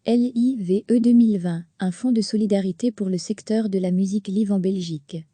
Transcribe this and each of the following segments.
LIVE 2020, un fonds de solidarité pour le secteur de la musique live en Belgique.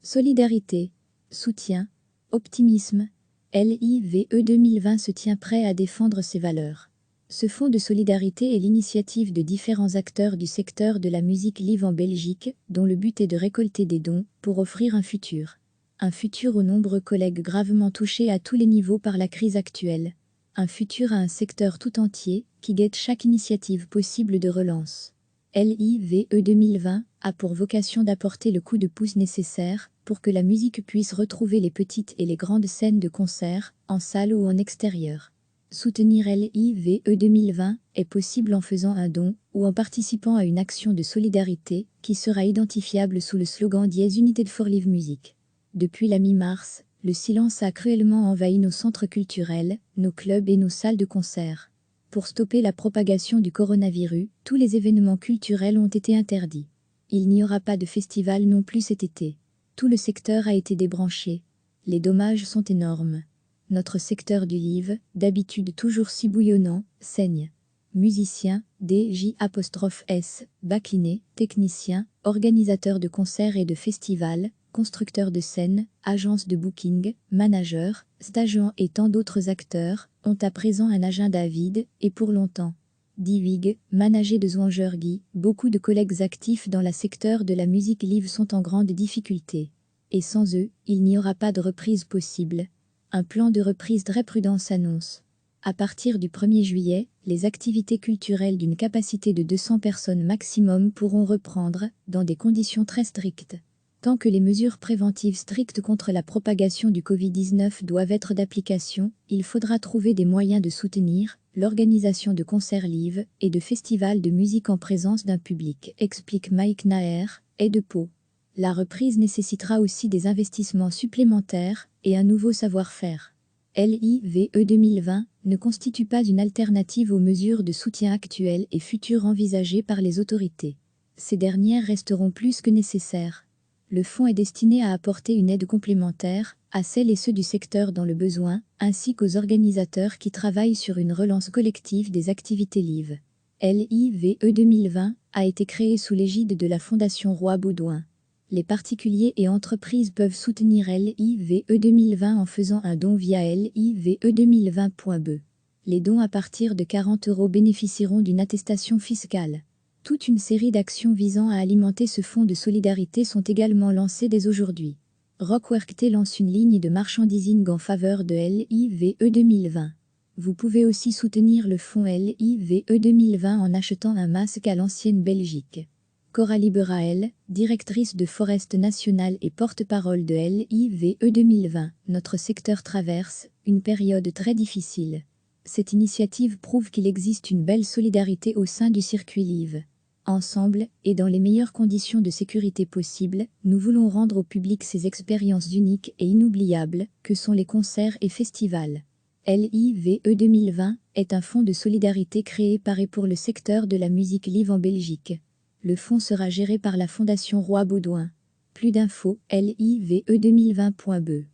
Solidarité, soutien, optimisme, LIVE 2020 se tient prêt à défendre ses valeurs. Ce fonds de solidarité est l'initiative de différents acteurs du secteur de la musique live en Belgique, dont le but est de récolter des dons pour offrir un futur. Un futur aux nombreux collègues gravement touchés à tous les niveaux par la crise actuelle. Un futur à un secteur tout entier qui guette chaque initiative possible de relance. LIVE 2020 a pour vocation d'apporter le coup de pouce nécessaire pour que la musique puisse retrouver les petites et les grandes scènes de concert, en salle ou en extérieur. Soutenir LIVE 2020 est possible en faisant un don ou en participant à une action de solidarité qui sera identifiable sous le slogan Dies United for Live Music. Depuis la mi-mars, le silence a cruellement envahi nos centres culturels, nos clubs et nos salles de concert. Pour stopper la propagation du coronavirus, tous les événements culturels ont été interdits. Il n'y aura pas de festival non plus cet été. Tout le secteur a été débranché. Les dommages sont énormes. Notre secteur du live, d'habitude toujours si bouillonnant, saigne. Musiciens, DJ'(S), backlinés, techniciens, organisateurs de concerts et de festivals, constructeurs de scènes, agences de booking, managers, stagiaires et tant d'autres acteurs ont à présent un agenda vide et pour longtemps. Divig, managé de Zwangergy, beaucoup de collègues actifs dans le secteur de la musique live sont en grande difficulté. Et sans eux, il n'y aura pas de reprise possible. Un plan de reprise très prudent s'annonce. À partir du 1er juillet, les activités culturelles d'une capacité de 200 personnes maximum pourront reprendre, dans des conditions très strictes. Tant que les mesures préventives strictes contre la propagation du Covid-19 doivent être d'application, il faudra trouver des moyens de soutenir l'organisation de concerts live et de festivals de musique en présence d'un public, explique Mike Naer, et de Pau. La reprise nécessitera aussi des investissements supplémentaires et un nouveau savoir-faire. LIVE 2020 ne constitue pas une alternative aux mesures de soutien actuelles et futures envisagées par les autorités. Ces dernières resteront plus que nécessaires. Le fonds est destiné à apporter une aide complémentaire à celles et ceux du secteur dans le besoin, ainsi qu'aux organisateurs qui travaillent sur une relance collective des activités live. LIVE 2020 a été créé sous l'égide de la Fondation Roi Baudouin. Les particuliers et entreprises peuvent soutenir LIVE 2020 en faisant un don via live2020.be. Les dons à partir de 40 € bénéficieront d'une attestation fiscale. Toute une série d'actions visant à alimenter ce fonds de solidarité sont également lancées dès aujourd'hui. Rockwork lance une ligne de merchandising en faveur de LIVE 2020. Vous pouvez aussi soutenir le fonds LIVE 2020 en achetant un masque à l'ancienne Belgique. Coralie Berael, directrice de Forest National et porte-parole de LIVE 2020, notre secteur traverse une période très difficile. Cette initiative prouve qu'il existe une belle solidarité au sein du circuit live. Ensemble, et dans les meilleures conditions de sécurité possibles, nous voulons rendre au public ces expériences uniques et inoubliables que sont les concerts et festivals. LIVE 2020 est un fonds de solidarité créé par et pour le secteur de la musique live en Belgique. Le fonds sera géré par la Fondation Roi Baudouin. Plus d'infos, live2020.be.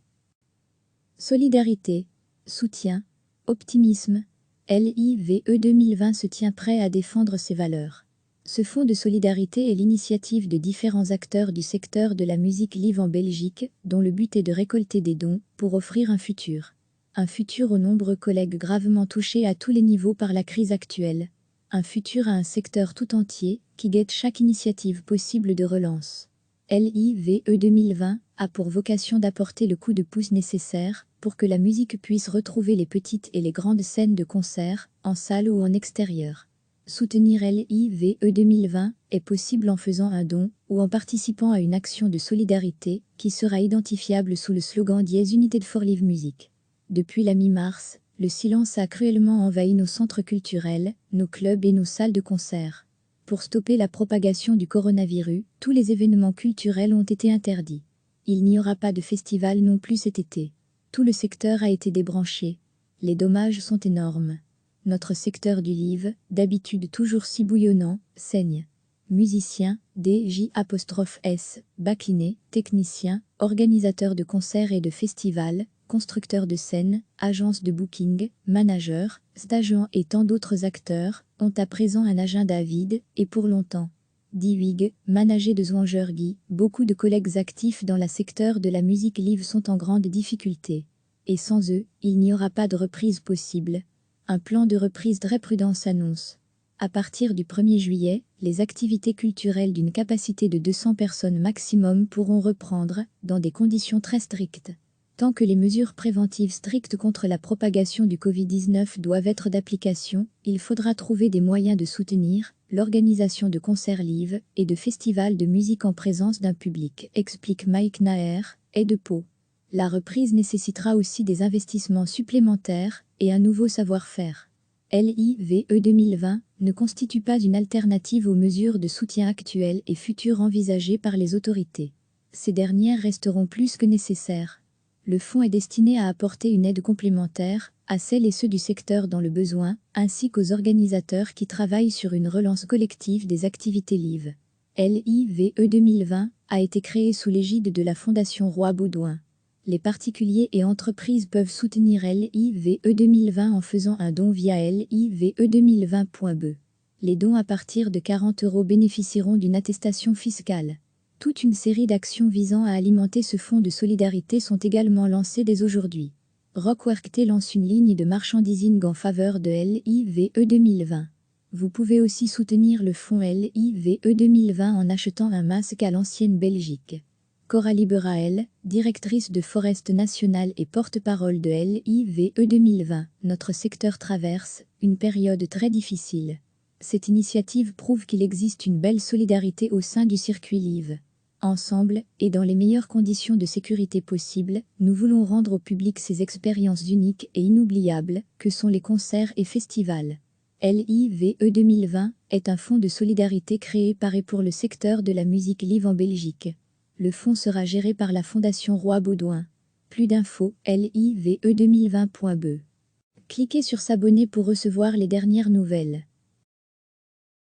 Solidarité, soutien, optimisme, LIVE 2020 se tient prêt à défendre ses valeurs. Ce fonds de solidarité est l'initiative de différents acteurs du secteur de la musique live en Belgique, dont le but est de récolter des dons pour offrir un futur. Un futur aux nombreux collègues gravement touchés à tous les niveaux par la crise actuelle. Un futur à un secteur tout entier qui guette chaque initiative possible de relance. LIVE 2020 a pour vocation d'apporter le coup de pouce nécessaire pour que la musique puisse retrouver les petites et les grandes scènes de concert, en salle ou en extérieur. Soutenir LIVE 2020 est possible en faisant un don ou en participant à une action de solidarité qui sera identifiable sous le slogan Dies United for Live Music. Depuis la mi-mars, le silence a cruellement envahi nos centres culturels, nos clubs et nos salles de concert. Pour stopper la propagation du coronavirus, tous les événements culturels ont été interdits. Il n'y aura pas de festival non plus cet été. Tout le secteur a été débranché. Les dommages sont énormes. Notre secteur du live, d'habitude toujours si bouillonnant, saigne. Musiciens, DJ'(S), backlinés, techniciens, organisateurs de concerts et de festivals, constructeurs de scènes, agences de booking, managers, stagiaires et tant d'autres acteurs, ont à présent un agenda vide, et pour longtemps. Dit Huyghe, manager de Zwangergy, beaucoup de collègues actifs dans le secteur de la musique live sont en grande difficulté. Et sans eux, il n'y aura pas de reprise possible. Un plan de reprise très prudent s'annonce. À partir du 1er juillet, les activités culturelles d'une capacité de 200 personnes maximum pourront reprendre, dans des conditions très strictes. Tant que les mesures préventives strictes contre la propagation du Covid-19 doivent être d'application, il faudra trouver des moyens de soutenir l'organisation de concerts live et de festivals de musique en présence d'un public, explique Mike Naher, et de Pau. La reprise nécessitera aussi des investissements supplémentaires et un nouveau savoir-faire. L'IVE 2020 ne constitue pas une alternative aux mesures de soutien actuelles et futures envisagées par les autorités. Ces dernières resteront plus que nécessaires. Le fonds est destiné à apporter une aide complémentaire à celles et ceux du secteur dans le besoin, ainsi qu'aux organisateurs qui travaillent sur une relance collective des activités live. L'IVE 2020 a été créé sous l'égide de la Fondation Roi Baudouin. Les particuliers et entreprises peuvent soutenir l'IVE 2020 en faisant un don via live2020.be. Les dons à partir de 40 € bénéficieront d'une attestation fiscale. Toute une série d'actions visant à alimenter ce fonds de solidarité sont également lancées dès aujourd'hui. Rockwork lance une ligne de merchandising en faveur de l'IVE 2020. Vous pouvez aussi soutenir le fonds l'IVE 2020 en achetant un masque à l'ancienne Belgique. Coralie Berael, directrice de Forest National et porte-parole de l'IVE 2020, notre secteur traverse une période très difficile. Cette initiative prouve qu'il existe une belle solidarité au sein du circuit live. Ensemble, et dans les meilleures conditions de sécurité possibles, nous voulons rendre au public ces expériences uniques et inoubliables que sont les concerts et festivals. L'IVE 2020 est un fonds de solidarité créé par et pour le secteur de la musique live en Belgique. Le fonds sera géré par la Fondation Roi Baudouin. Plus d'infos, live2020.be. Cliquez sur s'abonner pour recevoir les dernières nouvelles.